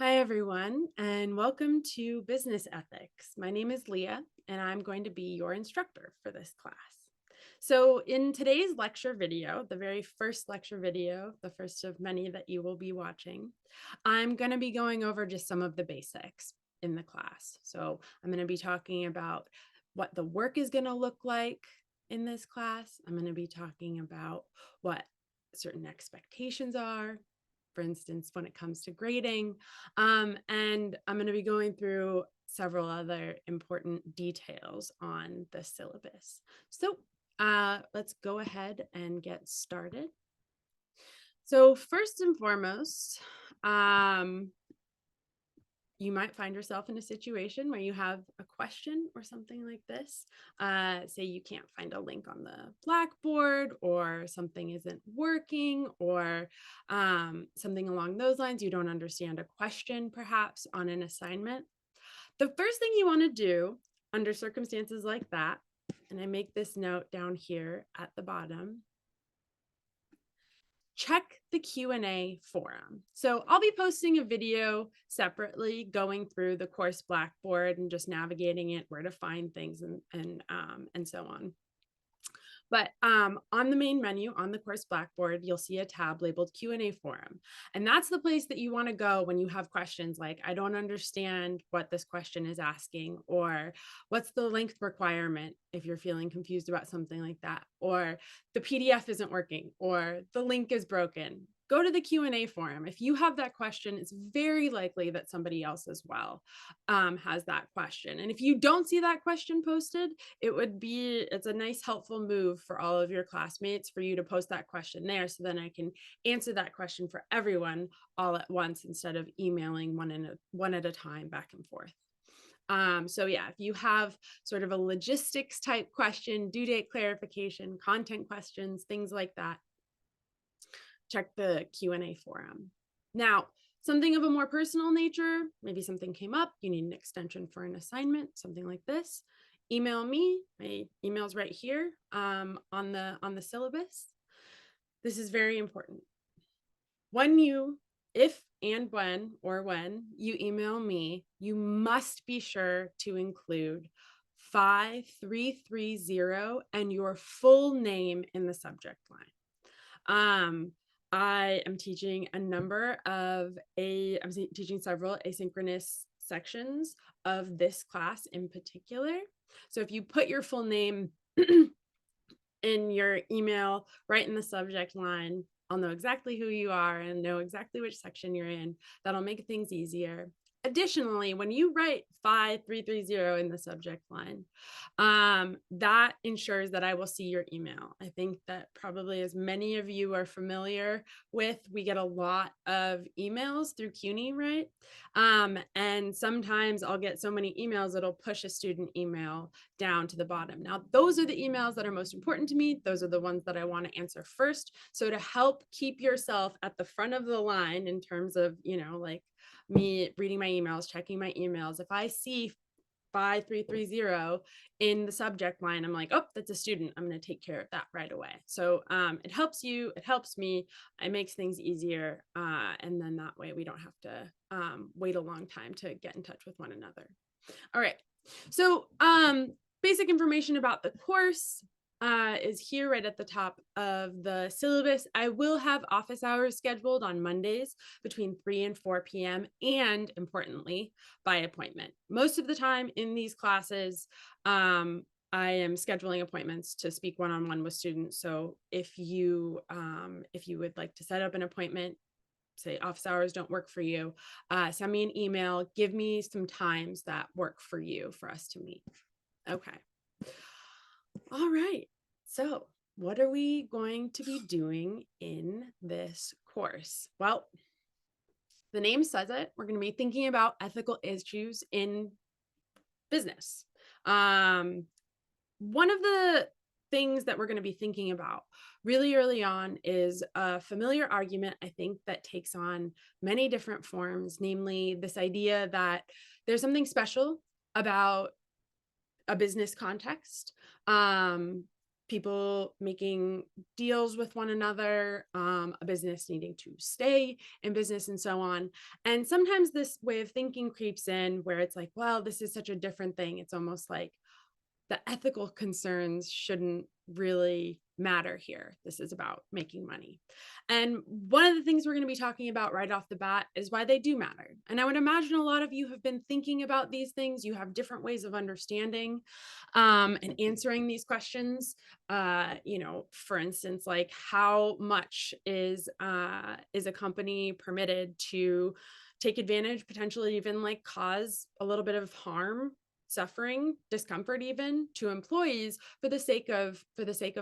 Hi, everyone, and welcome to Business Ethics. My name is Leah, and I'm going to be your instructor for this class. So in today's lecture video, the very first lecture video, the first of many that you will be watching, I'm going to be going over just some of the basics in the class. So I'm going to be talking about what the work is going to look like in this class. I'm going to be talking about what certain expectations are, for instance, when it comes to grading. And I'm going to be going through several other important details on the syllabus. So let's go ahead and get started. So first and foremost, you might find yourself in a situation where you have a question or something like this. Say you can't find a link on the Blackboard, or something isn't working, or something along those lines. You don't understand a question perhaps on an assignment. The first thing you want to do under circumstances like that, and I make this note down here at the bottom, check the Q&A forum. So I'll be posting a video separately going through the course Blackboard and just navigating it, where to find things, and so on. But on the main menu on the course Blackboard, you'll see a tab labeled Q&A forum. And that's the place that you want to go when you have questions like, I don't understand what this question is asking, or what's the length requirement if you're feeling confused about something like that, or the PDF isn't working, or the link is broken. Go to the Q&A forum. If you have that question, it's very likely that somebody else as well has that question. And if you don't see that question posted, it's a nice helpful move for all of your classmates for you to post that question there, so then I can answer that question for everyone all at once instead of emailing one at a time back and forth. So yeah, if you have sort of a logistics type question, due date clarification, content questions, things like that, check the Q&A forum. Now, something of a more personal nature, maybe something came up, you need an extension for an assignment, something like this, email me. My email's right here on the syllabus. This is very important. If and when you email me, you must be sure to include 5330 and your full name in the subject line. I am teaching several asynchronous sections of this class in particular. So if you put your full name in your email right in the subject line, I'll know exactly who you are and know exactly which section you're in. That'll make things easier. Additionally, when you write 5330 in the subject line, that ensures that I will see your email. I think that probably, as many of you are familiar with, we get a lot of emails through CUNY, right? And sometimes I'll get so many emails it'll push a student email down to the bottom. Now, those are the emails that are most important to me. Those are the ones that I want to answer first. So to help keep yourself at the front of the line in terms of, like me reading my emails, checking my emails, if I see 5330 in the subject line, I'm like, oh, that's a student. I'm going to take care of that right away. So it helps you, it helps me, it makes things easier. And then that way we don't have to wait a long time to get in touch with one another. All right. So basic information about the course is here right at the top of the syllabus. I will have office hours scheduled on Mondays between 3 and 4 p.m. and, importantly, by appointment. Most of the time in these classes, I am scheduling appointments to speak one-on-one with students. So if you would like to set up an appointment, say office hours don't work for you, send me an email, give me some times that work for you for us to meet. Okay. All right. So what are we going to be doing in this course? Well, the name says it. We're going to be thinking about ethical issues in business. One of the things that we're going to be thinking about really early on is a familiar argument, I think, that takes on many different forms, namely this idea that there's something special about a business context. people making deals with one another, a business needing to stay in business, and so on. And sometimes this way of thinking creeps in where it's like, well, this is such a different thing. It's almost like the ethical concerns shouldn't really matter here. This is about making money. And one of the things we're going to be talking about right off the bat is why they do matter. And I would imagine a lot of you have been thinking about these things. You have different ways of understanding and answering these questions. For instance, like how much is a company permitted to take advantage, potentially even like cause a little bit of harm, suffering, discomfort even to employees for the sake of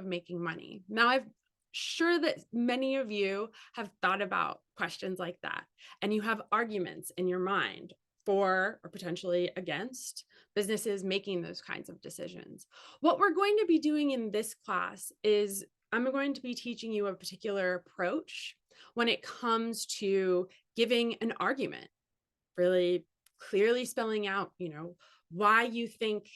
making money. Now, I'm sure that many of you have thought about questions like that, and you have arguments in your mind for or potentially against businesses making those kinds of decisions. What we're going to be doing in this class is I'm going to be teaching you a particular approach when it comes to giving an argument, really clearly spelling out, why you think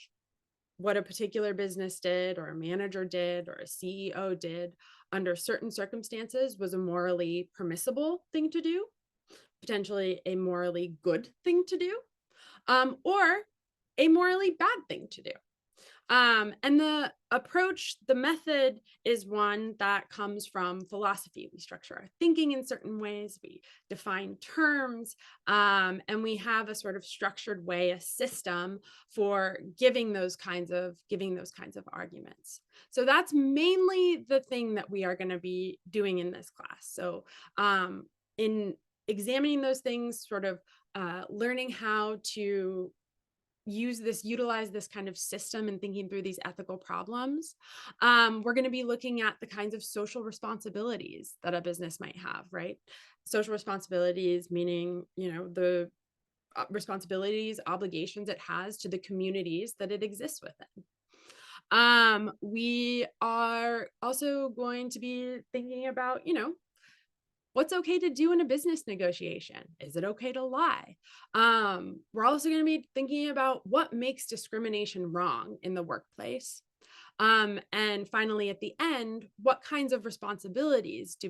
what a particular business did or a manager did or a CEO did under certain circumstances was a morally permissible thing to do, potentially a morally good thing to do, or a morally bad thing to do. And the approach, the method is one that comes from philosophy. We structure our thinking in certain ways, we define terms, and we have a sort of structured way, a system for giving those kinds of arguments. So that's mainly the thing that we are going to be doing in this class. So in examining those things, sort of learning how to utilize this kind of system and thinking through these ethical problems. We're going to be looking at the kinds of social responsibilities that a business might have, right? Social responsibilities, meaning, the responsibilities, obligations it has to the communities that it exists within. We are also going to be thinking about, what's okay to do in a business negotiation? Is it okay to lie? We're also going to be thinking about what makes discrimination wrong in the workplace. And finally, at the end, what kinds of responsibilities do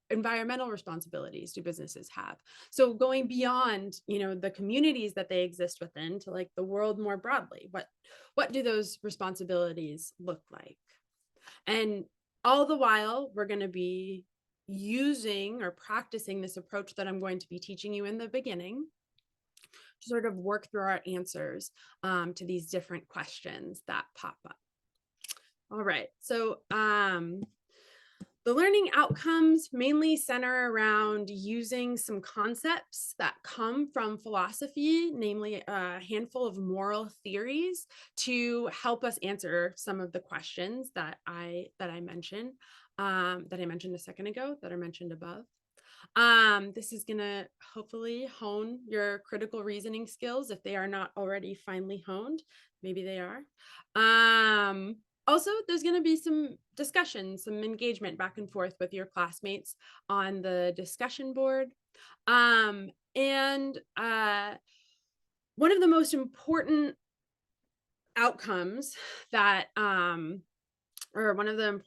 environmental responsibilities do businesses have? So going beyond, the communities that they exist within to like the world more broadly, what do those responsibilities look like? And all the while, we're going to be using or practicing this approach that I'm going to be teaching you in the beginning to sort of work through our answers to these different questions that pop up. All right, so the learning outcomes mainly center around using some concepts that come from philosophy, namely a handful of moral theories, to help us answer some of the questions that I mentioned a second ago, that are mentioned above. This is going to hopefully hone your critical reasoning skills if they are not already finely honed. Maybe they are. Also, there's going to be some discussion, some engagement back and forth with your classmates on the discussion board. And one of the most important outcomes that or one of the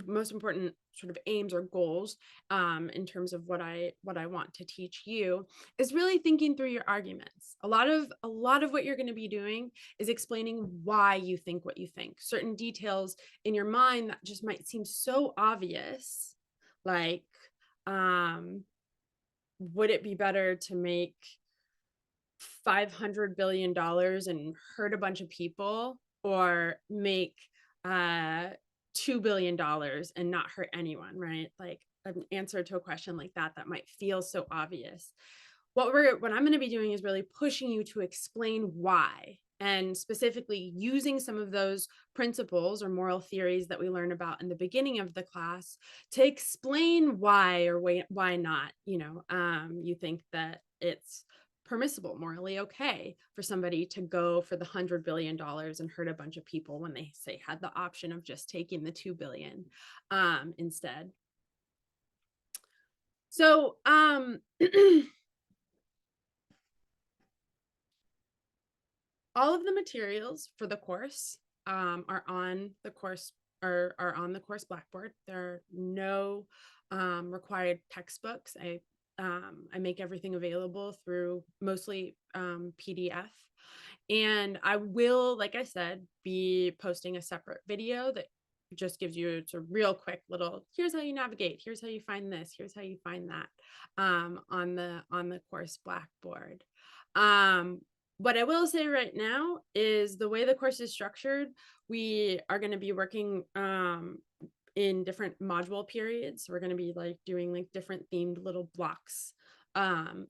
most important sort of aims or goals in terms of what I want to teach you is really thinking through your arguments. A lot of what you're going to be doing is explaining why you think what you think. Certain details in your mind that just might seem so obvious, like would it be better to make $500 billion and hurt a bunch of people, or make $2 billion and not hurt anyone, right? Like an answer to a question like that might feel so obvious. What I'm going to be doing is really pushing you to explain why, and specifically using some of those principles or moral theories that we learn about in the beginning of the class to explain why or why not, you think that it's permissible, morally okay for somebody to go for the $100 billion and hurt a bunch of people when they say had the option of just taking the $2 billion instead. So all of the materials for the course are on the course are on the course Blackboard. There are no required textbooks. I make everything available through mostly PDF. And I will, like I said, be posting a separate video that just gives you a real quick little, here's how you navigate, here's how you find this, here's how you find that on the course Blackboard. What I will say right now is the way the course is structured, we are going to be working in different module periods. We're going to be like doing like different themed little blocks,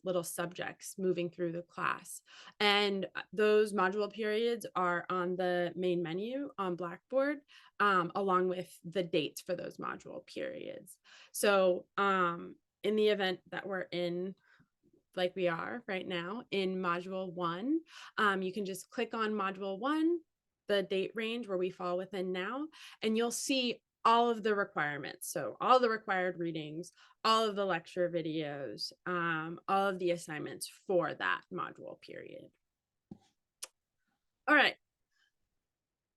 little subjects moving through the class. And those module periods are on the main menu on Blackboard, along with the dates for those module periods. So in the event that we're in, like we are right now in module 1, you can just click on module 1, the date range where we fall within now, and you'll see all of the requirements. So all the required readings, all of the lecture videos, all of the assignments for that module period. All right.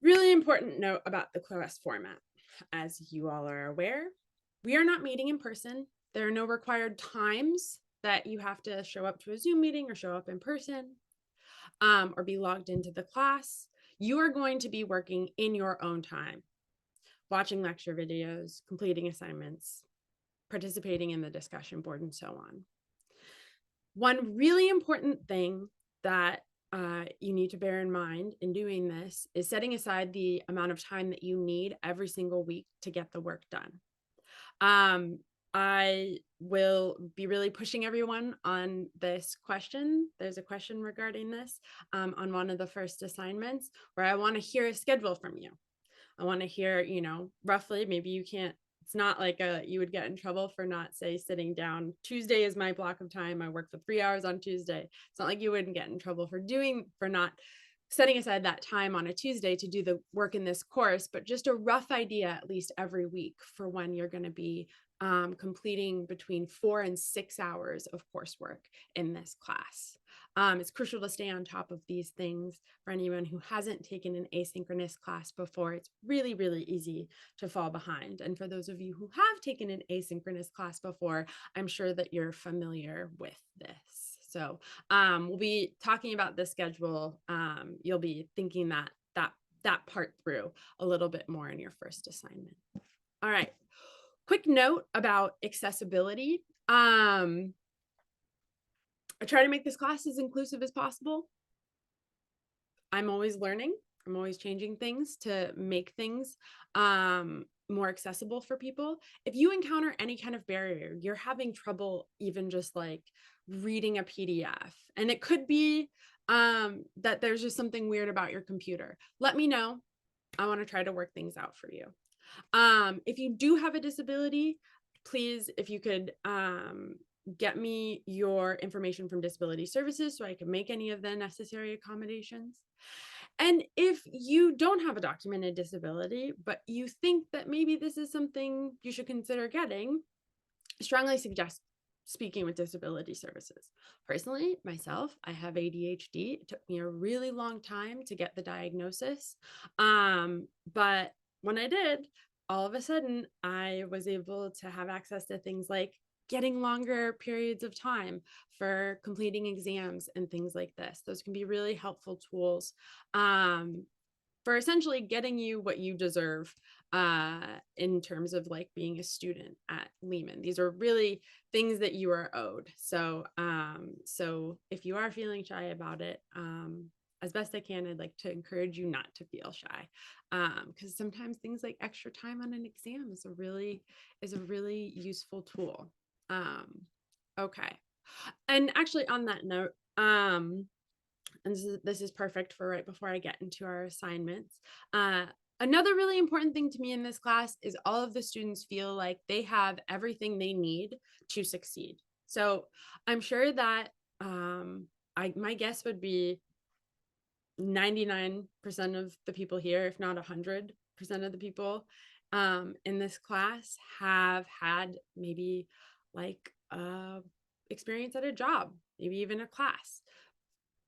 Really important note about the class format. As you all are aware, we are not meeting in person. There are no required times that you have to show up to a Zoom meeting or show up in person, or be logged into the class. You are going to be working in your own time, watching lecture videos, completing assignments, participating in the discussion board, and so on. One really important thing that you need to bear in mind in doing this is setting aside the amount of time that you need every single week to get the work done. I will be really pushing everyone on this question. There's a question regarding this on one of the first assignments where I want to hear a schedule from you. I want to hear, roughly, maybe you can't, it's not like you would get in trouble for not, say, sitting down. Tuesday is my block of time. I work for 3 hours on Tuesday. It's not like you wouldn't get in trouble for not setting aside that time on a Tuesday to do the work in this course, but just a rough idea, at least every week, for when you're going to be completing between 4 and 6 hours of coursework in this class. It's crucial to stay on top of these things. For anyone who hasn't taken an asynchronous class before, it's really, really easy to fall behind. And for those of you who have taken an asynchronous class before, I'm sure that you're familiar with this. So we'll be talking about the schedule. You'll be thinking that part through a little bit more in your first assignment. All right. Quick note about accessibility. I try to make this class as inclusive as possible. I'm always learning. I'm always changing things to make things more accessible for people. If you encounter any kind of barrier, you're having trouble even just like reading a PDF, and it could be that there's just something weird about your computer, let me know. I want to try to work things out for you. If you do have a disability, please, if you could get me your information from Disability Services so I can make any of the necessary accommodations. And if you don't have a documented disability, but you think that maybe this is something you should consider getting, I strongly suggest speaking with Disability Services. Personally, myself, I have ADHD. It took me a really long time to get the diagnosis. But when I did, all of a sudden, I was able to have access to things like getting longer periods of time for completing exams and things like this. Those can be really helpful tools for essentially getting you what you deserve in terms of like being a student at Lehman. These are really things that you are owed. So if you are feeling shy about it, as best I can, I'd like to encourage you not to feel shy, because sometimes things like extra time on an exam is a really useful tool. Okay. And actually on that note, and this is perfect for right before I get into our assignments. Another really important thing to me in this class is all of the students feel like they have everything they need to succeed. So I'm sure that my guess would be 99% of the people here, if not 100% of the people in this class, have had maybe like experience at a job, maybe even a class.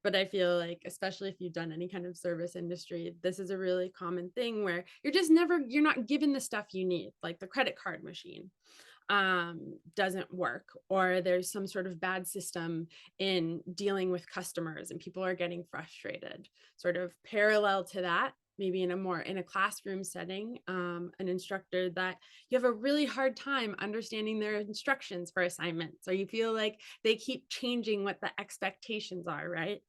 but I feel like, especially if you've done any kind of service industry, this is a really common thing where you're not given the stuff you need, like the credit card machine doesn't work, or there's some sort of bad system in dealing with customers and people are getting frustrated. Sort of parallel to that, maybe in a classroom setting, an instructor that you have a really hard time understanding their instructions for assignments, or you feel like they keep changing what the expectations are, right?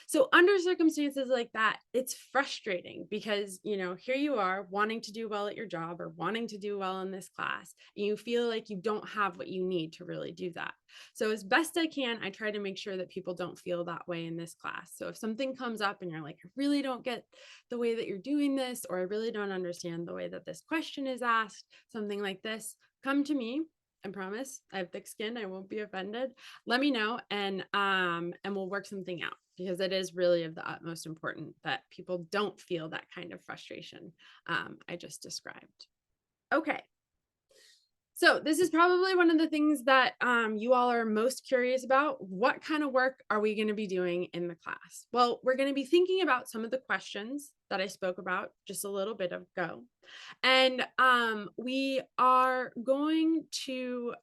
So under circumstances like that, it's frustrating because, here you are wanting to do well at your job or wanting to do well in this class, and you feel like you don't have what you need to really do that. So as best I can, I try to make sure that people don't feel that way in this class. So if something comes up and you're like, I really don't get the way that you're doing this, or I really don't understand the way that this question is asked, something like this, come to me. I promise I have thick skin. I won't be offended. Let me know, and we'll work something out, because it is really of the utmost important that people don't feel that kind of frustration I just described. Okay. So this is probably one of the things that you all are most curious about. What kind of work are we going to be doing in the class? Well, we're going to be thinking about some of the questions that I spoke about just a little bit ago. And we are going to,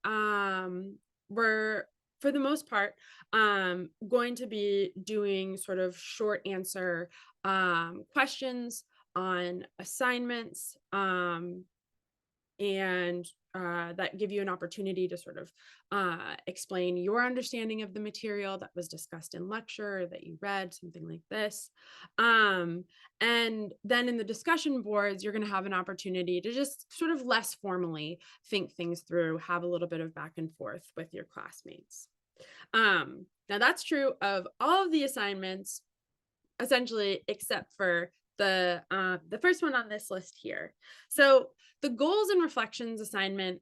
we're, for the most part, going to be doing sort of short answer questions on assignments, and that give you an opportunity to sort of explain your understanding of the material that was discussed in lecture, that you read, something like this. And then in the discussion boards, you're going to have an opportunity to just sort of less formally think things through, have a little bit of back and forth with your classmates. Now that's true of all of the assignments, essentially, except for the first one on this list here. So the goals and reflections assignment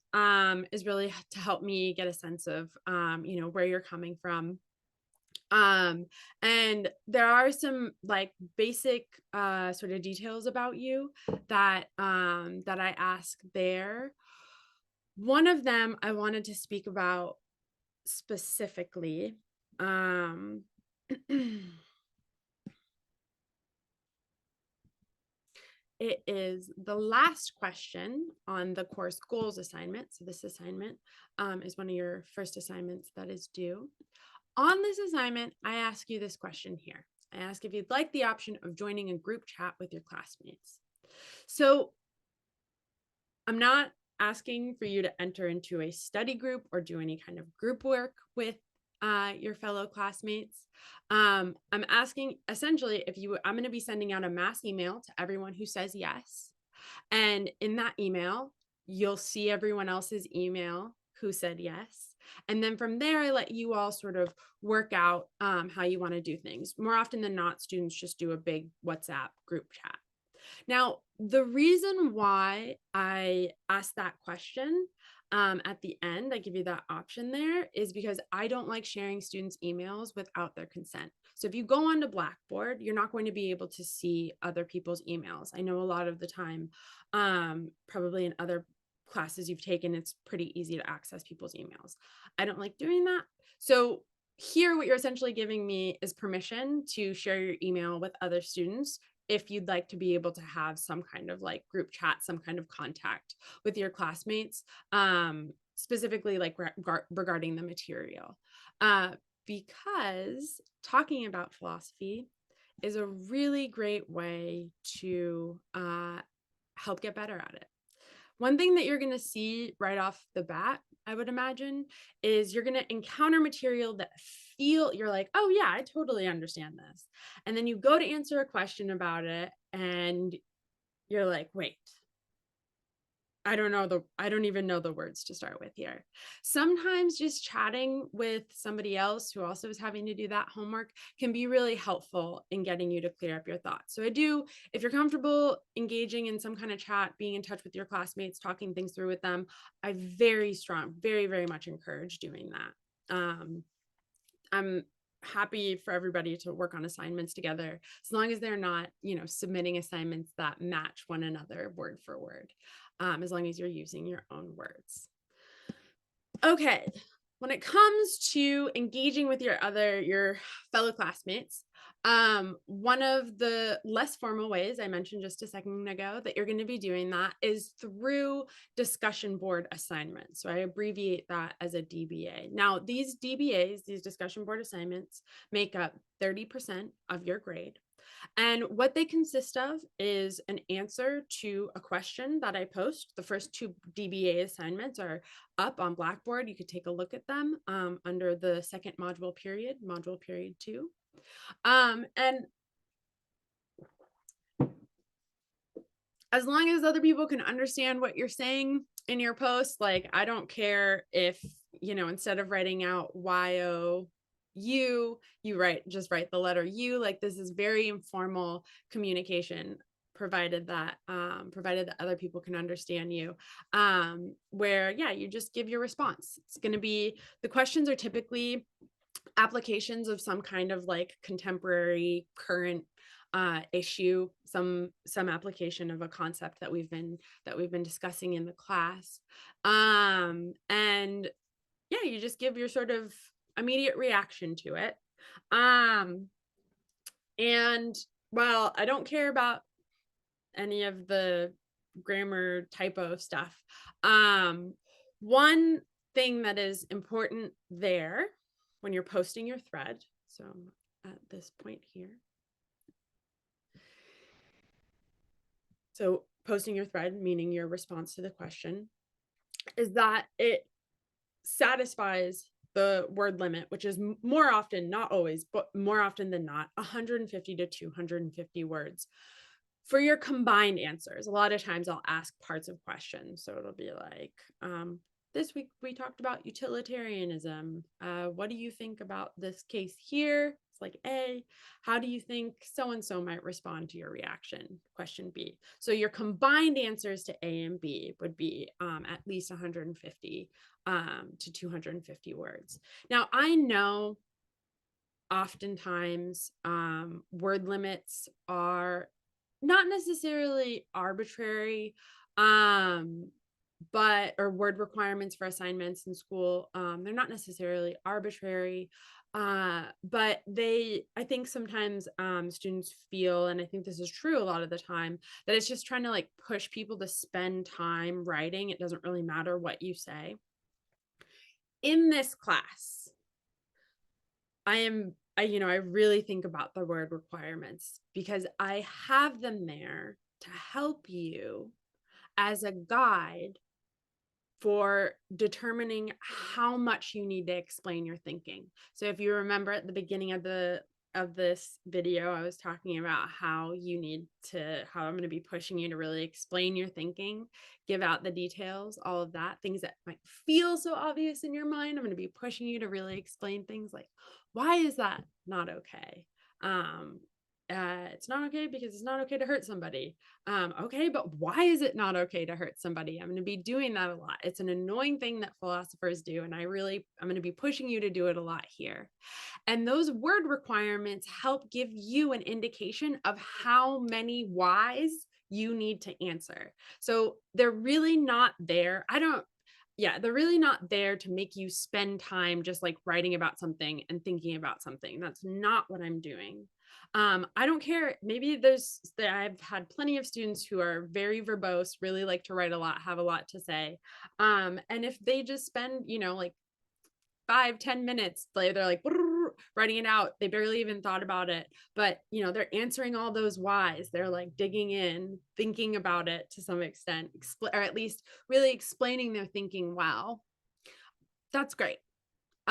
is really to help me get a sense of where you're coming from. And there are some like basic sort of details about you that I ask there. One of them I wanted to speak about specifically. It is the last question on the course goals assignment. So this assignment is one of your first assignments that is due. On this assignment, I ask you this question here. I ask if you'd like the option of joining a group chat with your classmates. So I'm not asking for you to enter into a study group or do any kind of group work with your fellow classmates. I'm asking essentially I'm going to be sending out a mass email to everyone who says yes. And in that email, you'll see everyone else's email who said yes. And then from there, I let you all sort of work out how you want to do things. More often than not, students just do a big WhatsApp group chat. Now, the reason why I asked that question at the end, I give you that option there, is because I don't like sharing students' emails without their consent. So if you go onto Blackboard, you're not going to be able to see other people's emails. I know a lot of the time, probably in other classes you've taken, it's pretty easy to access people's emails. I don't like doing that. So here, what you're essentially giving me is permission to share your email with other students if you'd like to be able to have some kind of like group chat, some kind of contact with your classmates, specifically like regarding the material. Because talking about philosophy is a really great way to help get better at it. One thing that you're going to see right off the bat, I would imagine, is you're going to encounter material that you're like, oh yeah, I totally understand this. And then you go to answer a question about it and you're like, wait, I don't even know the words to start with here. Sometimes just chatting with somebody else who also is having to do that homework can be really helpful in getting you to clear up your thoughts. So if you're comfortable engaging in some kind of chat, being in touch with your classmates, talking things through with them, I very much encourage doing that. I'm happy for everybody to work on assignments together, as long as they're not, submitting assignments that match one another word for word, as long as you're using your own words. Okay, when it comes to engaging with your fellow classmates, One of the less formal ways I mentioned just a second ago that you're going to be doing that is through discussion board assignments. So I abbreviate that as a DBA. Now, these DBAs, these discussion board assignments, make up 30% of your grade. And what they consist of is an answer to a question that I post. The first two DBA assignments are up on Blackboard. You could take a look at them under the second module period 2. And as long as other people can understand what you're saying in your post, like, I don't care if, instead of writing out YOU, you just write the letter U. Like, this is very informal communication, provided that other people can understand you, where, yeah, you just give your response. It's going to be, the questions are typically applications of some kind of like contemporary current issue, some application of a concept that we've been discussing in the class. And yeah, you just give your sort of immediate reaction to it. And while I don't care about any of the grammar typo stuff, one thing that is important there when you're posting your thread, so at this point here, so posting your thread, meaning your response to the question, is that it satisfies the word limit, which is more often, not always, but more often than not, 150 to 250 words. For your combined answers, a lot of times I'll ask parts of questions. So it'll be like, this week we talked about utilitarianism. What do you think about this case here? It's like A. How do you think so-and-so might respond to your reaction? Question B. So your combined answers to A and B would be at least 150 to 250 words. Now, I know oftentimes word limits are not necessarily arbitrary, but or word requirements for assignments in school, they're not necessarily arbitrary, but I think sometimes students feel, and I think this is true a lot of the time, that it's just trying to like push people to spend time writing. It doesn't really matter what you say. In this class, I really think about the word requirements because I have them there to help you as a guide for determining how much you need to explain your thinking. So if you remember at the beginning of this video, I was talking about how I'm going to be pushing you to really explain your thinking, give out the details, all of that, things that might feel so obvious in your mind. I'm going to be pushing you to really explain things like, why is that not okay? It's not okay because it's not okay to hurt somebody. Okay, but why is it not okay to hurt somebody? I'm going to be doing that a lot. It's an annoying thing that philosophers do, and I'm going to be pushing you to do it a lot here. And those word requirements help give you an indication of how many whys you need to answer. So they're really not there. They're really not there to make you spend time just like writing about something and thinking about something. That's not what I'm doing. I don't care. Maybe I've had plenty of students who are very verbose, really like to write a lot, have a lot to say. And if they just spend, like 5-10 minutes, they're like writing it out, they barely even thought about it, but they're answering all those whys, they're like digging in, thinking about it to some extent, or at least really explaining their thinking well. That's great.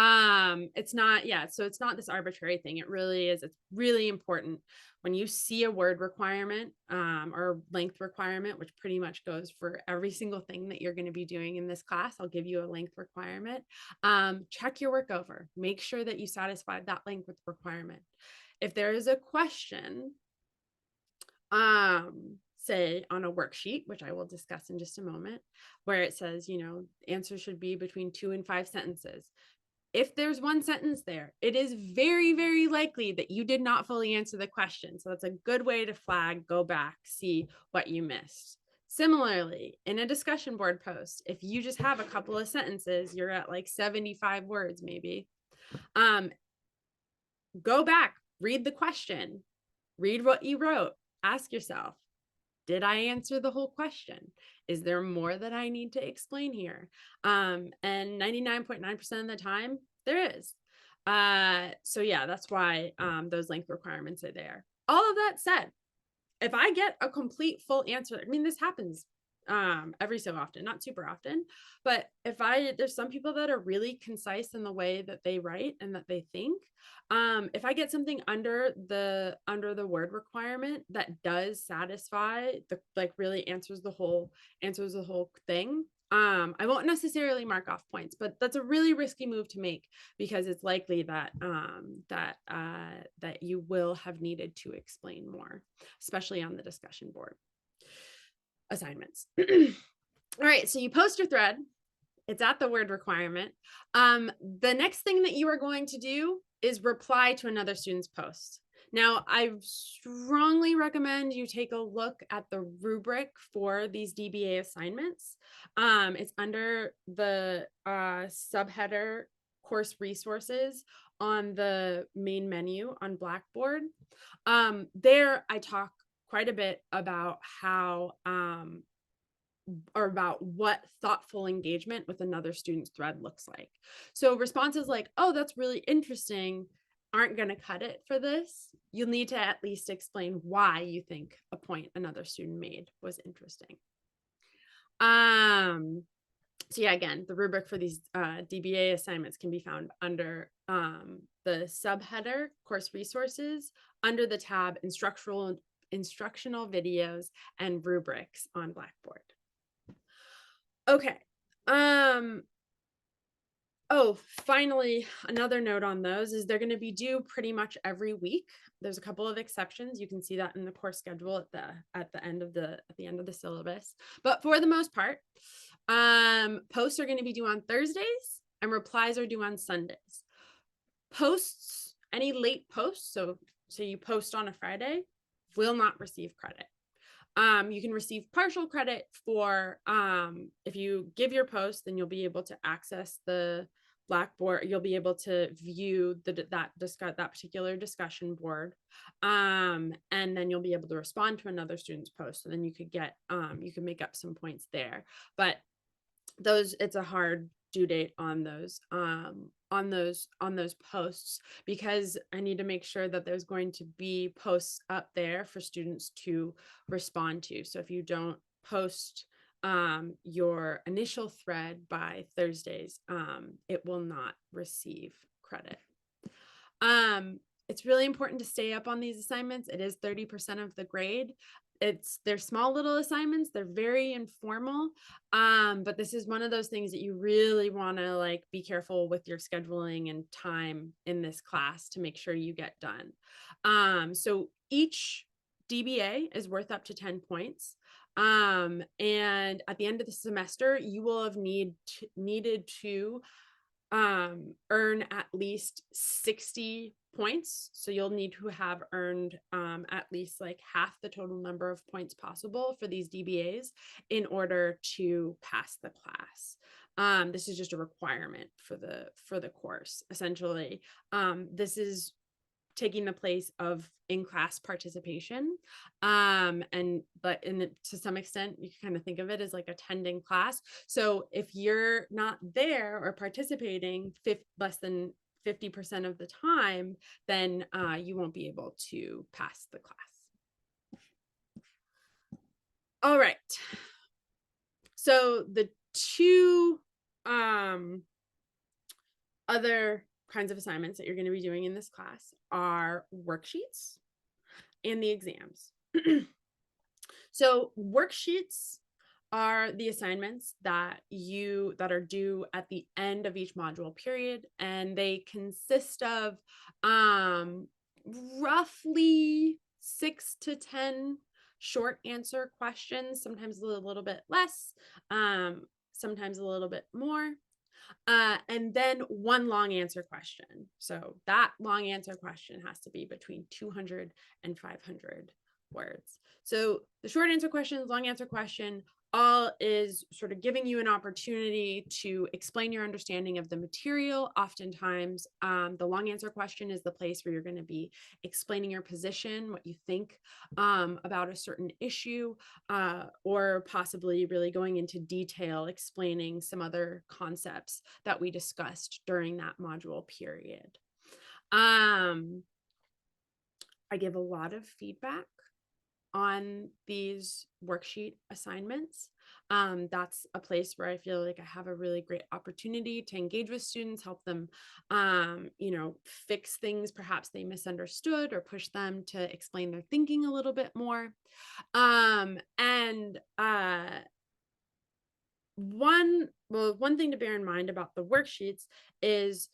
It's not this arbitrary thing. It really is. It's really important when you see a word requirement or length requirement, which pretty much goes for every single thing that you're going to be doing in this class. I'll give you a length requirement. Check your work over. Make sure that you satisfied that length requirement. If there is a question, say on a worksheet, which I will discuss in just a moment, where it says, answers should be between 2 and 5 sentences. If there's one sentence there, it is very, very likely that you did not fully answer the question. So that's a good way to flag, go back, see what you missed. Similarly, in a discussion board post, if you just have a couple of sentences, you're at like 75 words maybe, go back, read the question, read what you wrote, ask yourself, did I answer the whole question? Is there more that I need to explain here? And 99.9% of the time, there is. So yeah, that's why those length requirements are there. All of that said, if I get a complete full answer, I mean, this happens every so often, not super often, but there's some people that are really concise in the way that they write and that they think. If I get something under the word requirement that does satisfy the, like, really answers the whole thing, I won't necessarily mark off points, but that's a really risky move to make, because it's likely that that you will have needed to explain more, especially on the discussion board assignments. All right, so you post your thread. It's at the word requirement. The next thing that you are going to do is reply to another student's post. Now, I strongly recommend you take a look at the rubric for these DBA assignments. It's under the subheader course resources on the main menu on Blackboard. There, I talk quite a bit about how or about what thoughtful engagement with another student's thread looks like. So responses like, oh, that's really interesting, aren't going to cut it for this. You'll need to at least explain why you think a point another student made was interesting. So yeah, again, the rubric for these DBA assignments can be found under the subheader course resources under the tab instructional videos and rubrics on Blackboard. Okay. Oh, finally, another note on those is they're going to be due pretty much every week. There's a couple of exceptions. You can see that in the course schedule at the end of the syllabus. But for the most part, posts are going to be due on Thursdays and replies are due on Sundays. Posts, any late posts, so you post on a Friday, will not receive credit. You can receive partial credit for if you give your post, then you'll be able to access the Blackboard. You'll be able to view that particular discussion board, and then you'll be able to respond to another student's post. And then you could get you can make up some points there. But it's a hard due date on those posts, because I need to make sure that there's going to be posts up there for students to respond to. So if you don't post your initial thread by Thursdays, it will not receive credit. It's really important to stay up on these assignments. It is 30% of the grade. They're small little assignments. They're very informal. But this is one of those things that you really want to be careful with your scheduling and time in this class to make sure you get done. So each DBA is worth up to 10 points. And at the end of the semester, you will have needed to earn at least 60 points. So you'll need to have earned at least half the total number of points possible for these DBAs in order to pass the class. This is just a requirement for the course. Essentially, this is taking the place of in-class participation. But to some extent, you can kind of think of it as attending class. So if you're not there or participating less than 50% of the time, then you won't be able to pass the class. All right. So the two other kinds of assignments that you're going to be doing in this class are worksheets and the exams. So worksheets are the assignments that are due at the end of each module period, and they consist of roughly 6 to 10 short answer questions, sometimes a little bit less, sometimes a little bit more. And then one long answer question. So that long answer question has to be between 200 and 500 words. So the short answer questions, long answer question all is sort of giving you an opportunity to explain your understanding of the material. Oftentimes, the long answer question is the place where you're going to be explaining your position, what you think about a certain issue, or possibly really going into detail, explaining some other concepts that we discussed during that module period. I give a lot of feedback on these worksheet assignments. That's a place where I feel like I have a really great opportunity to engage with students, help them, fix things perhaps they misunderstood, or push them to explain their thinking a little bit more. One thing to bear in mind about the worksheets is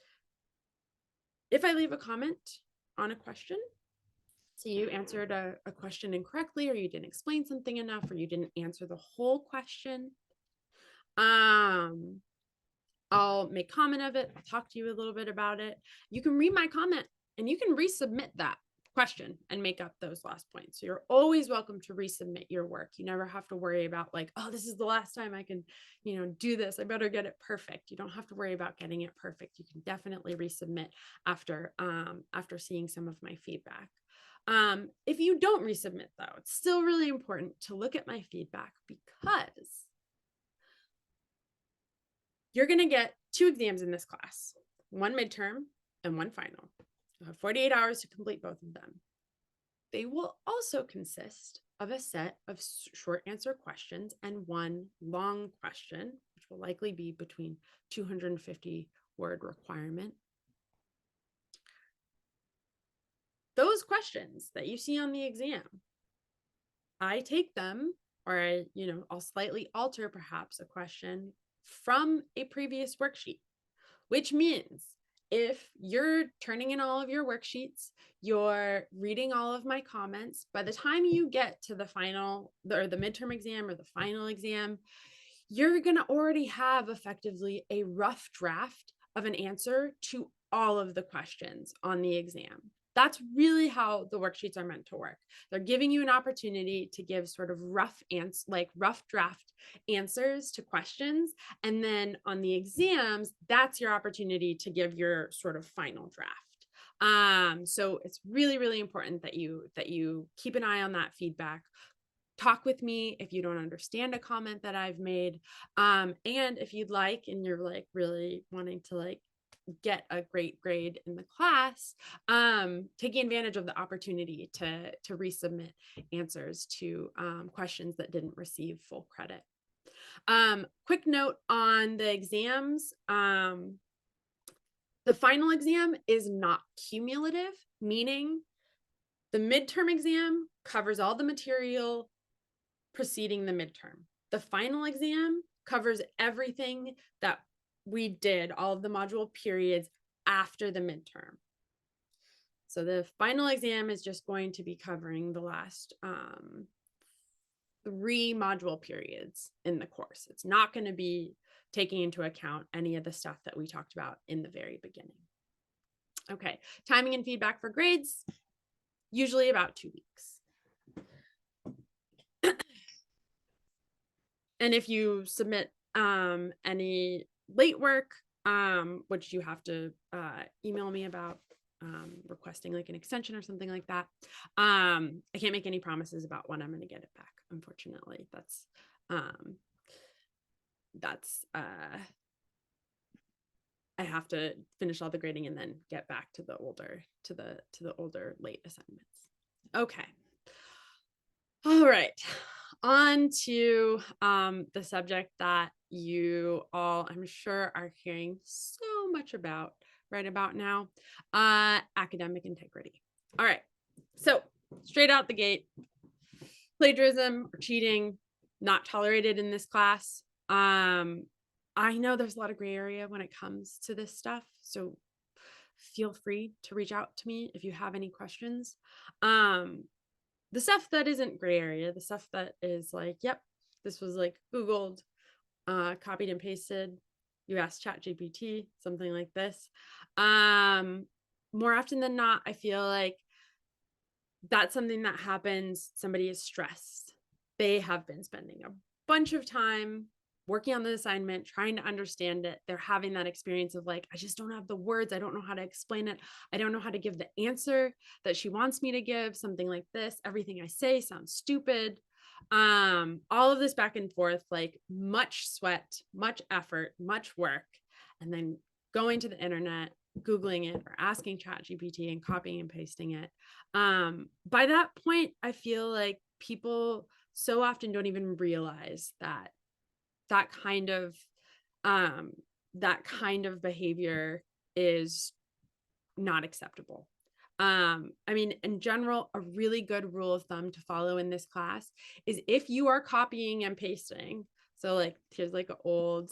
if I leave a comment on a question, so you answered a question incorrectly, or you didn't explain something enough, or you didn't answer the whole question, I'll make comment of it. I'll talk to you a little bit about it. You can read my comment and you can resubmit that question and make up those last points. So you're always welcome to resubmit your work. You never have to worry about like, oh, this is the last time I can, do this. I better get it perfect. You don't have to worry about getting it perfect. You can definitely resubmit after seeing some of my feedback. If you don't resubmit though, it's still really important to look at my feedback, because you're going to get 2 exams in this class, one midterm and one final. You'll have 48 hours to complete both of them. They will also consist of a set of short answer questions and one long question, which will likely be between 250 word requirement. Those questions that you see on the exam, I take them, or I'll slightly alter perhaps a question from a previous worksheet, which means if you're turning in all of your worksheets, you're reading all of my comments, by the time you get to the final or the midterm exam or the final exam, you're going to already have effectively a rough draft of an answer to all of the questions on the exam. That's really how the worksheets are meant to work. They're giving you an opportunity to give sort of rough draft answers to questions. And then on the exams, that's your opportunity to give your sort of final draft. So it's really, really important that you keep an eye on that feedback. Talk with me if you don't understand a comment that I've made. And if you'd like, and you're like really wanting to like get a great grade in the class, taking advantage of the opportunity to resubmit answers to questions that didn't receive full credit. Quick note on the exams. The final exam is not cumulative, meaning the midterm exam covers all the material preceding the midterm. The final exam covers everything that we did, all of the module periods after the midterm. So the final exam is just going to be covering the last 3 module periods in the course. It's not going to be taking into account any of the stuff that we talked about in the very beginning. Okay, timing and feedback for grades, usually about 2 weeks. And if you submit any late work, which you have to email me about, requesting like an extension or something like that, I can't make any promises about when I'm going to get it back. Unfortunately, I have to finish all the grading and then get back to the older late assignments. Okay. All right. On to the subject that you all, I'm sure, are hearing so much about right about now, academic integrity. All right. So straight out the gate, plagiarism or cheating, not tolerated in this class. I know there's a lot of gray area when it comes to this stuff, so feel free to reach out to me if you have any questions. The stuff that isn't gray area, the stuff that is like, yep, this was like Googled, copied and pasted, you asked ChatGPT, something like this. More often than not, I feel like that's something that happens. Somebody is stressed. They have been spending a bunch of time working on the assignment, trying to understand it. They're having that experience of like, I just don't have the words. I don't know how to explain it. I don't know how to give the answer that she wants me to give, something like this. Everything I say sounds stupid. All of this back and forth, like much sweat, much effort, much work, and then going to the internet, Googling it or asking ChatGPT and copying and pasting it. By that point, I feel like people so often don't even realize that that kind of behavior is not acceptable. I mean, in general, a really good rule of thumb to follow in this class is if you are copying and pasting, so like here's like an old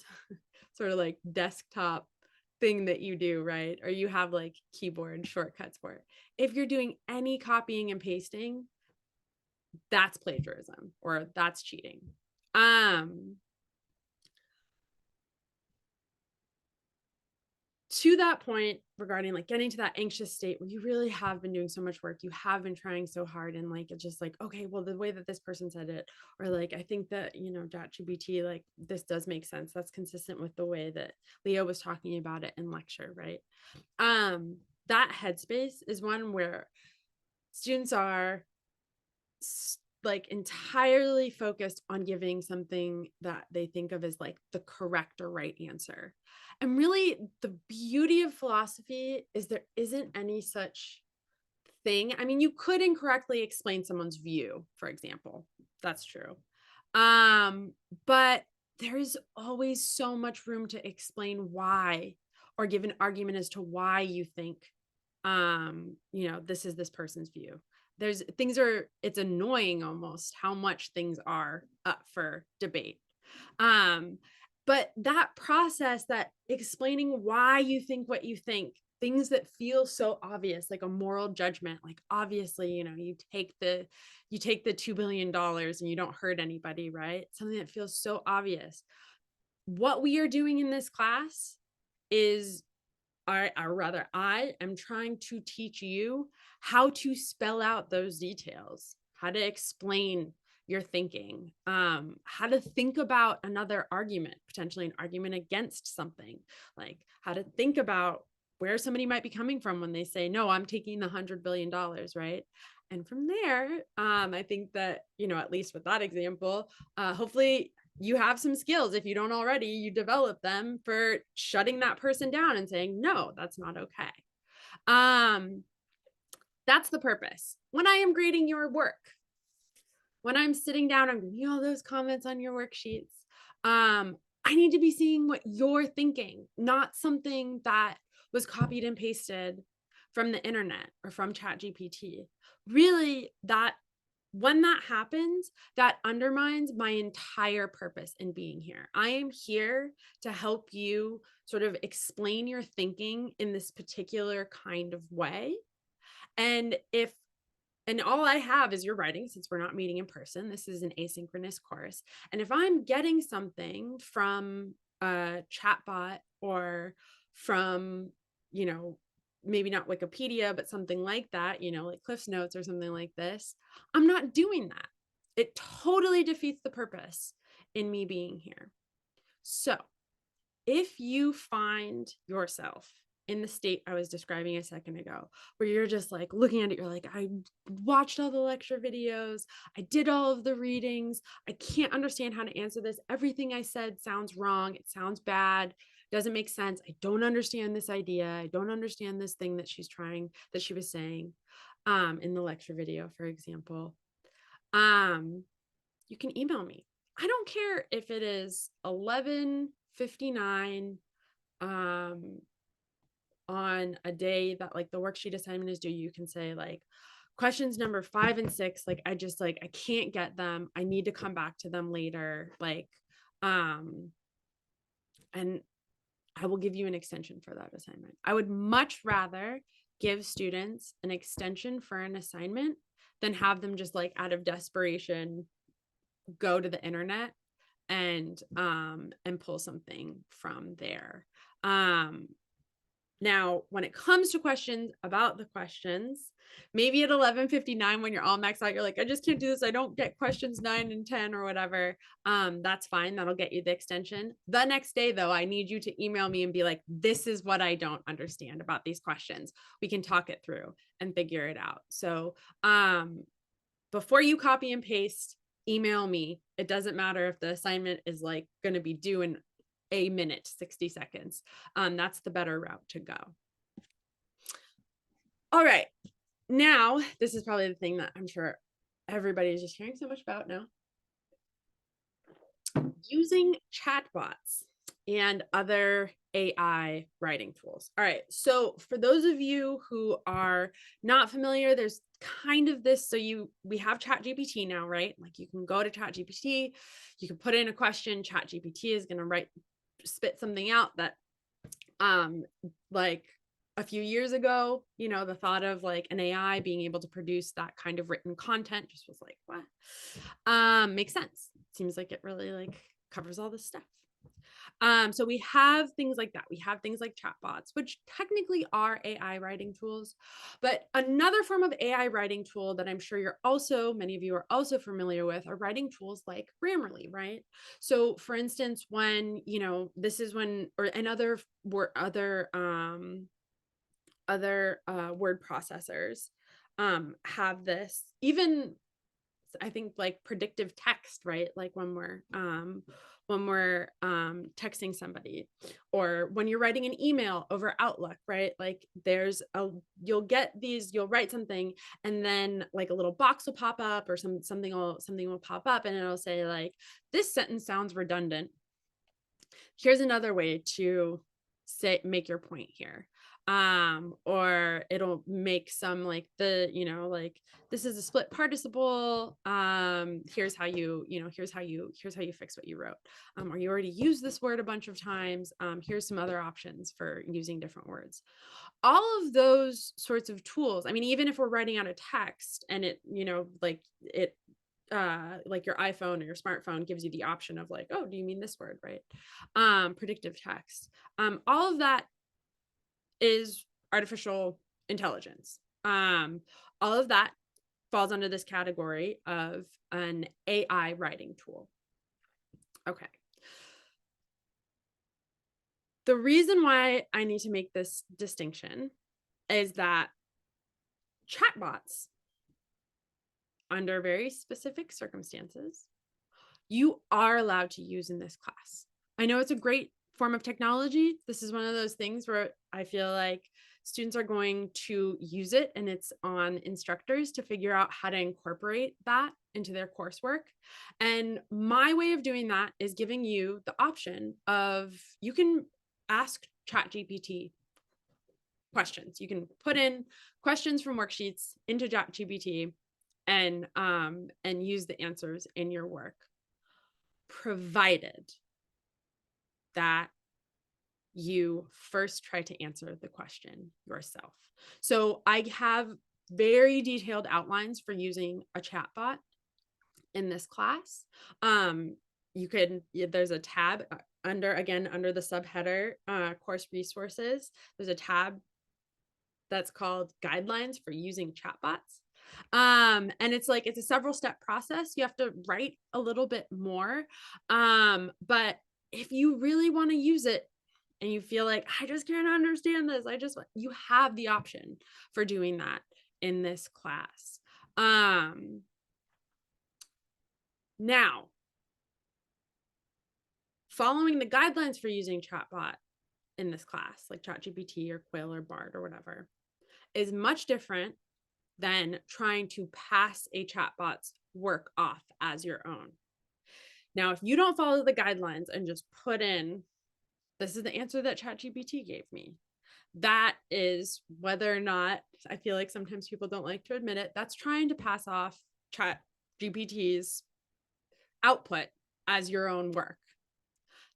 sort of like desktop thing that you do, right? Or you have like keyboard shortcuts for it. If you're doing any copying and pasting, that's plagiarism or that's cheating. To that point regarding like getting to that anxious state where you really have been doing so much work, you have been trying so hard, and like it's just like, okay, well, the way that this person said it, or like I think that, you know, ChatGPT, like this does make sense, that's consistent with the way that Leo was talking about it in lecture, right? That headspace is one where students are like entirely focused on giving something that they think of as like the correct or right answer. And really, the beauty of philosophy is there isn't any such thing. I mean, you could incorrectly explain someone's view, for example. That's true. But there's always so much room to explain why or give an argument as to why you think you know, this is this person's view. There's things are, it's annoying almost how much things are up for debate. But that process, that explaining why you think what you think, things that feel so obvious, like a moral judgment, like obviously, you know, you take the $2 billion and you don't hurt anybody, right? Something that feels so obvious. What we are doing in this class is, or rather, I am trying to teach you how to spell out those details, how to explain your thinking, how to think about another argument, potentially an argument against something, like how to think about where somebody might be coming from when they say, no, I'm taking the $100 billion, right? And from there, I think that, you know, at least with that example, hopefully you have some skills, if you don't already, you develop them for shutting that person down and saying, no, that's not okay. That's the purpose. When I am grading your work, when I'm sitting down and reading all those comments on your worksheets, I need to be seeing what you're thinking, not something that was copied and pasted from the internet or from ChatGPT. Really, that when that happens, that undermines my entire purpose in being here. I am here to help you sort of explain your thinking in this particular kind of way. And all I have is your writing, since we're not meeting in person. This is an asynchronous course. And if I'm getting something from a chatbot or from, you know, maybe not Wikipedia, but something like that, you know, like Cliff's Notes or something like this, I'm not doing that. It totally defeats the purpose in me being here. So if you find yourself in the state I was describing a second ago, where you're just like looking at it, you're like, I watched all the lecture videos, I did all of the readings, I can't understand how to answer this. Everything I said sounds wrong, it sounds bad, doesn't make sense. I don't understand this idea. I don't understand this thing that she was saying in the lecture video, for example. You can email me. I don't care if it is 11:59 on a day that like the worksheet assignment is due. You can say like questions number 5 and 6, like I can't get them, I need to come back to them later, like and I will give you an extension for that assignment. I would much rather give students an extension for an assignment than have them just like out of desperation go to the internet and pull something from there. Now, when it comes to questions about the questions, maybe at 11:59 when you're all maxed out, you're like, I just can't do this. I don't get questions 9 and 10 or whatever. That's fine. That'll get you the extension. The next day, though, I need you to email me and be like, this is what I don't understand about these questions. We can talk it through and figure it out. So before you copy and paste, email me. It doesn't matter if the assignment is like going to be due in a minute, 60 seconds. That's the better route to go. All right. Now, this is probably the thing that I'm sure everybody is just hearing so much about now. Using chatbots and other AI writing tools. All right. So for those of you who are not familiar, there's kind of this. So we have ChatGPT now, right? Like you can go to ChatGPT, you can put in a question, ChatGPT is going to spit something out that like a few years ago, the thought of like an AI being able to produce that kind of written content just was like, what? Makes sense. Seems like it really like covers all this stuff. So we have things like that. We have things like chatbots, which technically are AI writing tools. But another form of AI writing tool that I'm sure many of you are also familiar with are writing tools like Grammarly, right? So for instance, when, this is when, and other word processors have this, even I think like predictive text, right? Like when we're texting somebody, or when you're writing an email over Outlook, right? Like you'll write something and then like a little box will pop up or something will pop up and it'll say like, this sentence sounds redundant. Here's another way to make your point here. Or it'll make some like like this is a split participle. Here's how you fix what you wrote. Or you already used this word a bunch of times. Here's some other options for using different words. All of those sorts of tools. I mean, even if we're writing out a text and it, like your iPhone or your smartphone gives you the option of like, oh, do you mean this word, right? Predictive text. All of that is artificial intelligence. All of that falls under this category of an AI writing tool. Okay. The reason why I need to make this distinction is that chatbots, under very specific circumstances, you are allowed to use in this class. I know it's a great form of technology. This is one of those things where I feel like students are going to use it, and it's on instructors to figure out how to incorporate that into their coursework. And my way of doing that is giving you the option of, you can ask ChatGPT questions. You can put in questions from worksheets into ChatGPT and use the answers in your work, provided that you first try to answer the question yourself. So I have very detailed outlines for using a chatbot in this class. There's a tab under the subheader, course resources. There's a tab that's called guidelines for using chatbots. And it's a several step process. You have to write a little bit more. But if you really want to use it and you feel like, I just can't understand this, you have the option for doing that in this class. Now, following the guidelines for using chatbot in this class, like ChatGPT or Quill or Bard or whatever, is much different than trying to pass a chatbot's work off as your own. Now, if you don't follow the guidelines and just put in, this is the answer that ChatGPT gave me, that is, whether or not, I feel like sometimes people don't like to admit it, that's trying to pass off ChatGPT's output as your own work.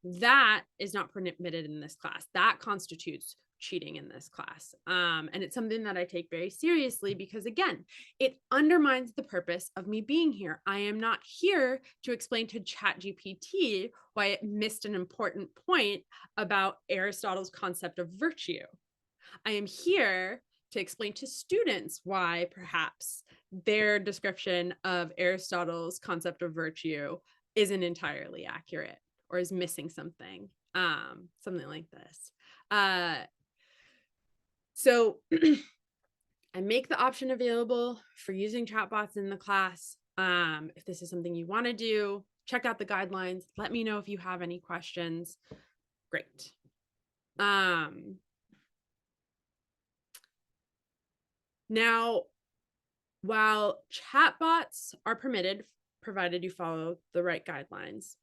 That is not permitted in this class. That constitutes cheating in this class. And it's something that I take very seriously because, again, it undermines the purpose of me being here. I am not here to explain to ChatGPT why it missed an important point about Aristotle's concept of virtue. I am here to explain to students why perhaps their description of Aristotle's concept of virtue isn't entirely accurate or is missing something, something like this. So I make the option available for using chatbots in the class. If this is something you want to do, check out the guidelines. Let me know if you have any questions. Great. Now, while chatbots are permitted, provided you follow the right guidelines,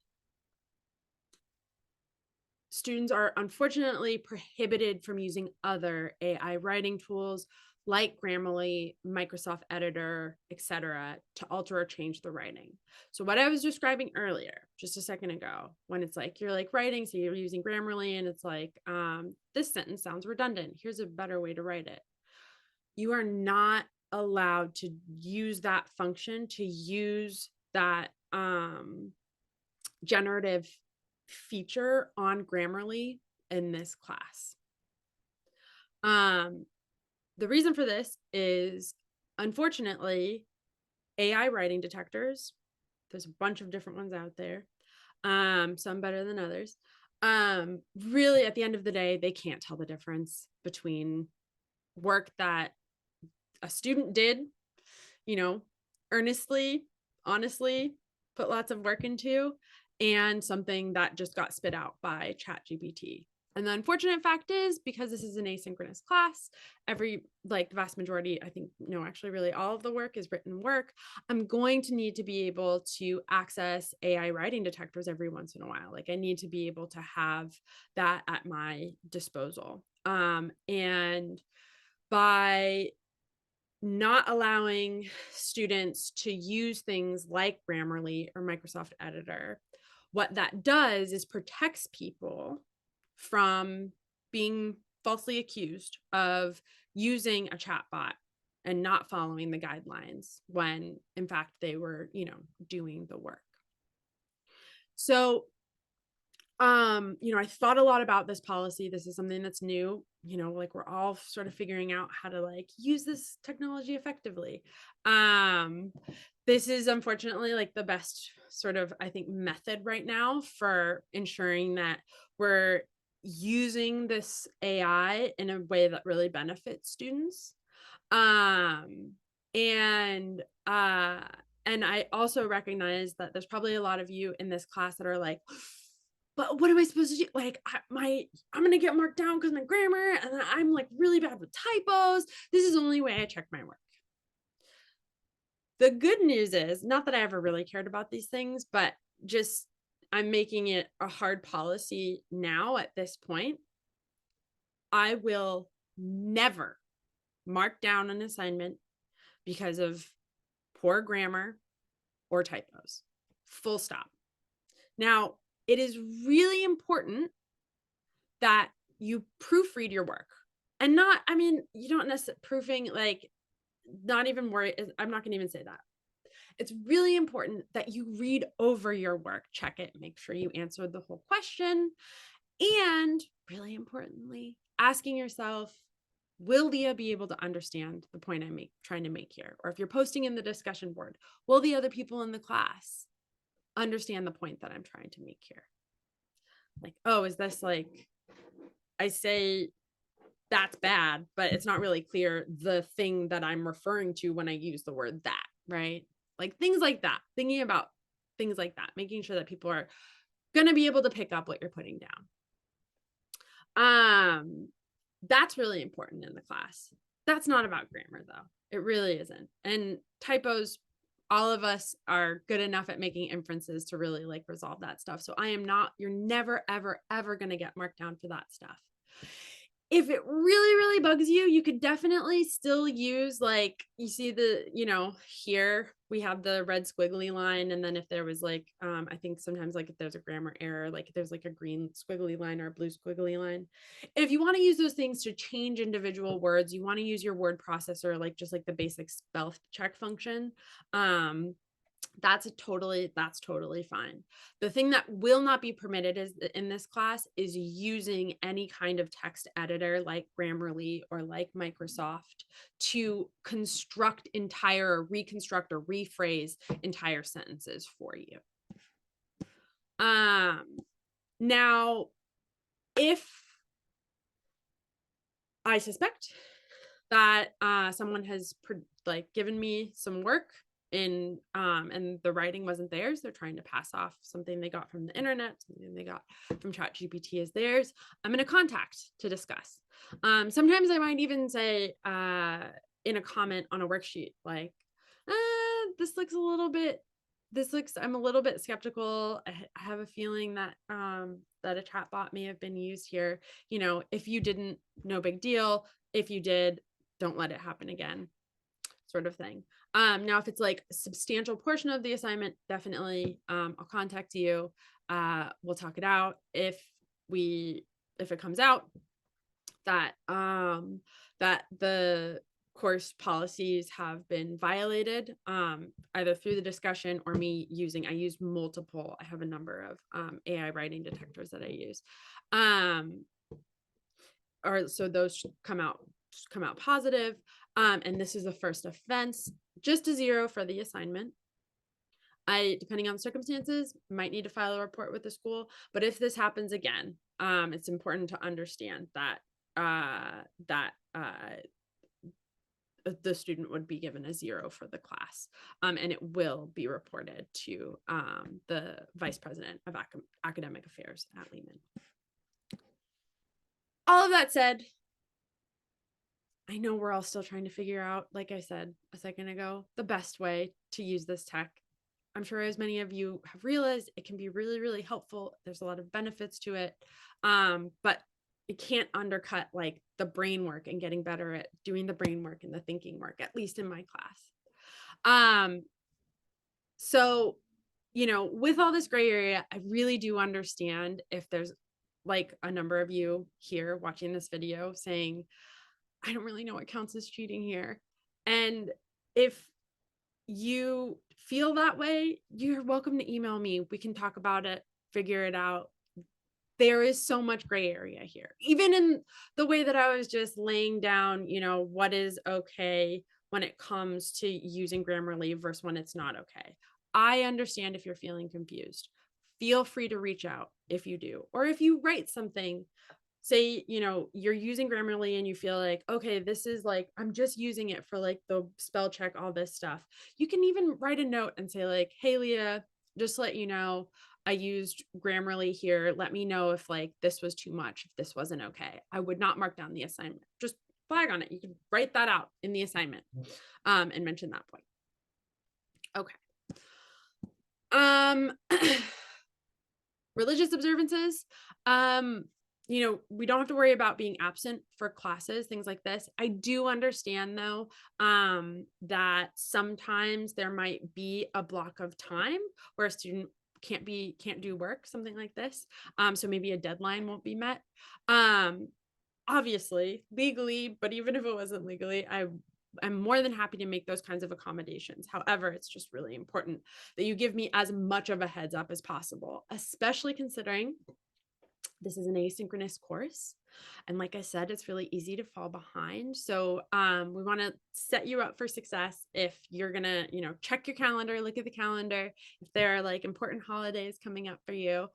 students are unfortunately prohibited from using other AI writing tools like Grammarly, Microsoft Editor, etc., to alter or change the writing. So what I was describing earlier, just a second ago, when it's like you're like writing, so you're using Grammarly, and it's like this sentence sounds redundant. Here's a better way to write it. You are not allowed to use that function to use that generative feature on Grammarly in this class. The reason for this is, unfortunately, AI writing detectors, there's a bunch of different ones out there, some better than others. Really, at the end of the day, they can't tell the difference between work that a student did, earnestly, honestly, put lots of work into, and something that just got spit out by ChatGPT. And the unfortunate fact is, because this is an asynchronous class, the vast majority, I think, no, actually really all of the work is written work. I'm going to need to be able to access AI writing detectors every once in a while. Like I need to be able to have that at my disposal. And by not allowing students to use things like Grammarly or Microsoft Editor, what that does is protects people from being falsely accused of using a chatbot and not following the guidelines when in fact they were, doing the work. So I thought a lot about this policy. This is something that's new, like we're all sort of figuring out how to like use this technology effectively. This is unfortunately like the best sort of, I think, method right now for ensuring that we're using this AI in a way that really benefits students. And I also recognize that there's probably a lot of you in this class that are like, but what am I supposed to do? Like I'm gonna get marked down because my grammar, and I'm like really bad with typos. This is the only way I check my work. The good news is, not that I ever really cared about these things, but just I'm making it a hard policy now at this point. I will never mark down an assignment because of poor grammar or typos. Full stop. Now, it is really important that you proofread your work. And you don't necessarily proofing, like, not even worry. I'm not going to even say that. It's really important that you read over your work, check it, make sure you answered the whole question. And really importantly, asking yourself, will Leah be able to understand the point I'm trying to make here? Or if you're posting in the discussion board, will the other people in the class understand the point that I'm trying to make here? Like, oh, is this like, I say that's bad, but it's not really clear the thing that I'm referring to when I use the word that, right? Like things like that, thinking about things like that, making sure that people are going to be able to pick up what you're putting down. That's really important in the class. That's not about grammar though. It really isn't. And typos, all of us are good enough at making inferences to really like resolve that stuff. So you're never, ever, ever going to get marked down for that stuff. If it really, really bugs you, you could definitely still use, like, you see here we have the red squiggly line. And then if there was like, I think sometimes like if there's a grammar error, like there's like a green squiggly line or a blue squiggly line. If you want to use those things to change individual words, you want to use your word processor, like just like the basic spell check function. That's totally fine. The thing that will not be permitted is in this class is using any kind of text editor like Grammarly or like Microsoft to construct entire, reconstruct, or rephrase entire sentences for you. Now, if I suspect that someone has given me some work in and the writing wasn't theirs, they're trying to pass off something they got from the internet, something they got from ChatGPT as theirs, I'm going to contact to discuss. Sometimes I might even say in a comment on a worksheet, like, this looks a little bit, I'm a little bit skeptical. I have a feeling that that a chatbot may have been used here. You know, if you didn't, no big deal. If you did, don't let it happen again, sort of thing. Now, if it's like a substantial portion of the assignment, definitely I'll contact you. We'll talk it out. If it comes out that that the course policies have been violated, either through the discussion or me using, I use multiple, I have a number of AI writing detectors that I use. Or so those come out positive. And this is the first offense, just a 0 for the assignment. I, depending on the circumstances, might need to file a report with the school. But if this happens again, it's important to understand that the student would be given a 0 for the class, and it will be reported to the vice president of academic affairs at Lehman. All of that said, I know we're all still trying to figure out, like I said a second ago, the best way to use this tech. I'm sure as many of you have realized, it can be really, really helpful. There's a lot of benefits to it, but it can't undercut like the brain work and getting better at doing the brain work and the thinking work, at least in my class. So, you know, with all this gray area, I really do understand if there's like a number of you here watching this video saying, I don't really know what counts as cheating here. And if you feel that way, you're welcome to email me. We can talk about it, figure it out. There is so much gray area here, even in the way that I was just laying down, you know, what is okay when it comes to using Grammarly versus when it's not okay. I understand if you're feeling confused. Feel free to reach out if you do, or if you write something, say, you know, you're using Grammarly and you feel like, okay, this is like, I'm just using it for like the spell check, all this stuff. You can even write a note and say like, hey, Leah, just let you know, I used Grammarly here. Let me know if like this was too much, if this wasn't okay. I would not mark down the assignment. Just flag on it. You can write that out in the assignment and mention that point. Okay. Religious observances. You know, we don't have to worry about being absent for classes, things like this. I do understand though, that sometimes there might be a block of time where a student can't do work, something like this. So maybe a deadline won't be met. Obviously legally, but even if it wasn't legally, I'm more than happy to make those kinds of accommodations. However, it's just really important that you give me as much of a heads up as possible, especially considering this is an asynchronous course. And like I said, it's really easy to fall behind. So we want to set you up for success. If you're going to, you know, check your calendar, look at the calendar. If there are like important holidays coming up for you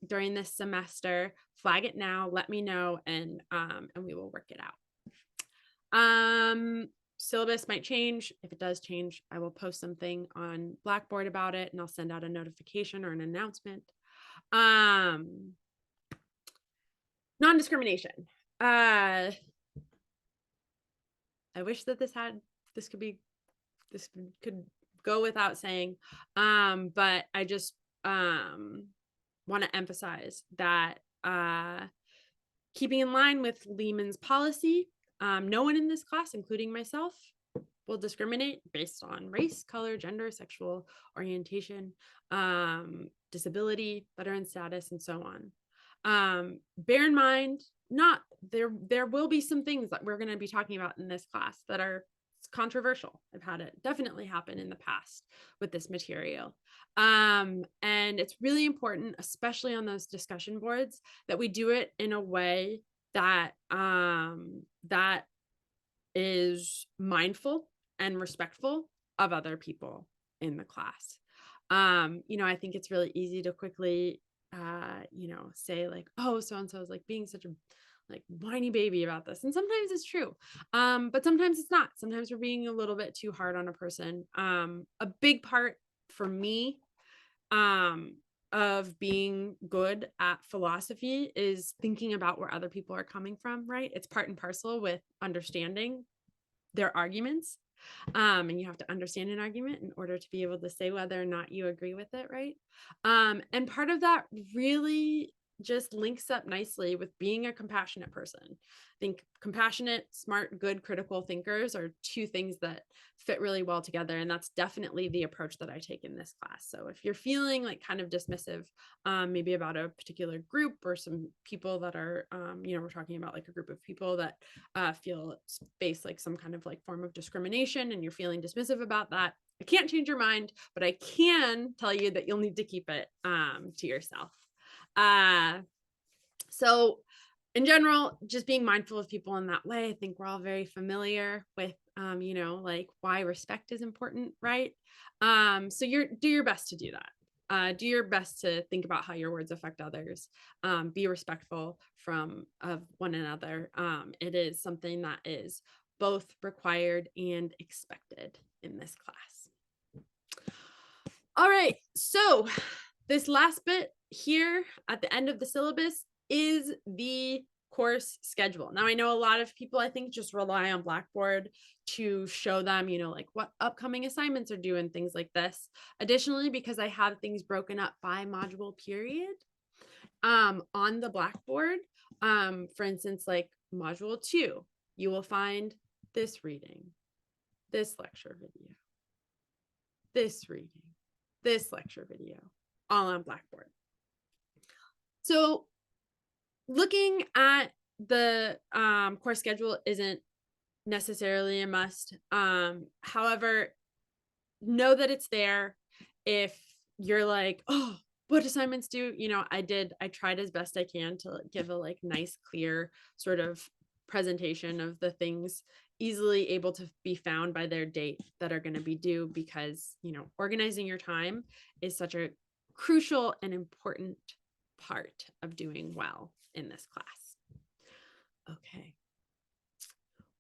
during this semester, flag it now, let me know, and we will work it out. Syllabus might change. If it does change, I will post something on Blackboard about it, and I'll send out a notification or an announcement. Non-discrimination. I wish that this could go without saying, but I just want to emphasize that keeping in line with Lehman's policy, no one in this class, including myself, will discriminate based on race, color, gender, sexual orientation, disability, veteran status, and so on. Bear in mind, there will be some things that we're going to be talking about in this class that are controversial. I've had it definitely happen in the past with this material. And it's really important, especially on those discussion boards, that we do it in a way that that is mindful and respectful of other people in the class. I think it's really easy to quickly say like, oh, so and so is like being such a like whiny baby about this. And sometimes it's true. But sometimes it's not. Sometimes we're being a little bit too hard on a person. A big part for me of being good at philosophy is thinking about where other people are coming from, right? It's part and parcel with understanding their arguments. And you have to understand an argument in order to be able to say whether or not you agree with it, right? And part of that really just links up nicely with being a compassionate person. I think compassionate, smart, good, critical thinkers are two things that fit really well together. And that's definitely the approach that I take in this class. So if you're feeling like kind of dismissive, maybe about a particular group or some people that are, we're talking about like a group of people that feel face like some kind of like form of discrimination, and you're feeling dismissive about that, I can't change your mind, but I can tell you that you'll need to keep it to yourself. So in general, just being mindful of people in that way. I think we're all very familiar with, like why respect is important, right? So do your best to do that. Do your best to think about how your words affect others. Be respectful of one another. It is something that is both required and expected in this class. All right, so this last bit here at the end of the syllabus is the course schedule. Now, I know a lot of people, I think, just rely on Blackboard to show them, like what upcoming assignments are due and things like this. Additionally, because I have things broken up by module period on the Blackboard, for instance, like module 2, you will find this reading, this lecture video, this reading, this lecture video, all on Blackboard. So looking at the course schedule isn't necessarily a must. However, know that it's there. If you're like, oh, what assignments do? I tried as best I can to give a like nice, clear sort of presentation of the things easily able to be found by their date that are going to be due, because, organizing your time is such a crucial and important part of doing well in this class. Okay.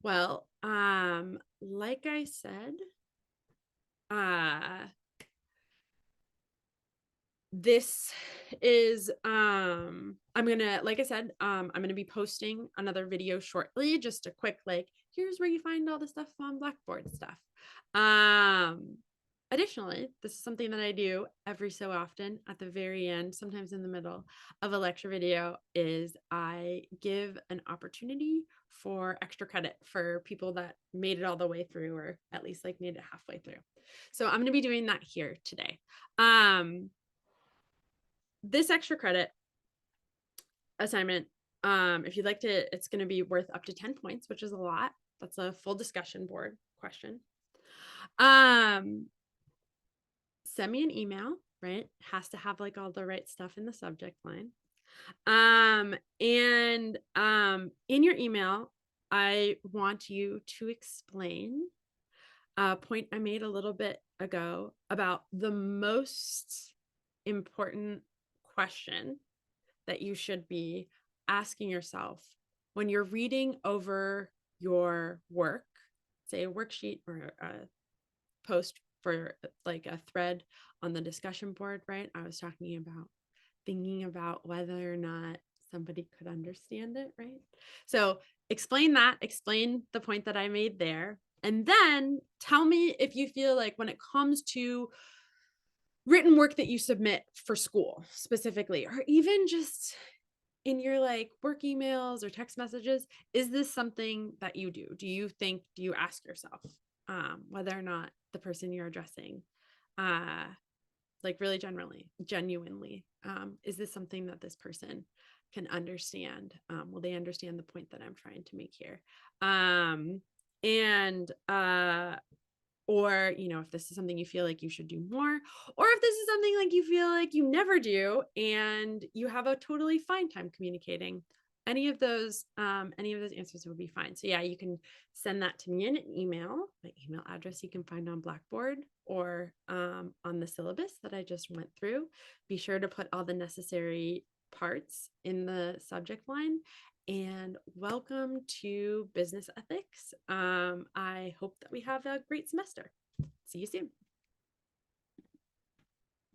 Well, like I said, this is I'm gonna be posting another video shortly, just a quick like, here's where you find all the stuff on Blackboard stuff. Additionally, this is something that I do every so often at the very end, sometimes in the middle of a lecture video, is I give an opportunity for extra credit for people that made it all the way through, or at least like made it halfway through. So I'm going to be doing that here today. This extra credit assignment, if you'd like to, it's going to be worth up to 10 points, which is a lot. That's a full discussion board question. Send me an email, right? Has to have like all the right stuff in the subject line. And in your email, I want you to explain a point I made a little bit ago about the most important question that you should be asking yourself when you're reading over your work, say a worksheet or a post for like a thread on the discussion board, right? I was talking about thinking about whether or not somebody could understand it, right? So explain the point that I made there. And then tell me if you feel like when it comes to written work that you submit for school specifically, or even just in your like work emails or text messages, is this something that you do? Do you ask yourself whether or not the person you're addressing, like really genuinely, is this something that this person can understand? Will they understand the point that I'm trying to make here? And or if this is something you feel like you should do more, or if this is something like you feel like you never do and you have a totally fine time communicating, any of those answers would be fine. So yeah, you can send that to me in an email. My email address you can find on Blackboard or on the syllabus that I just went through. Be sure to put all the necessary parts in the subject line. And welcome to business ethics. I hope that we have a great semester. See you soon.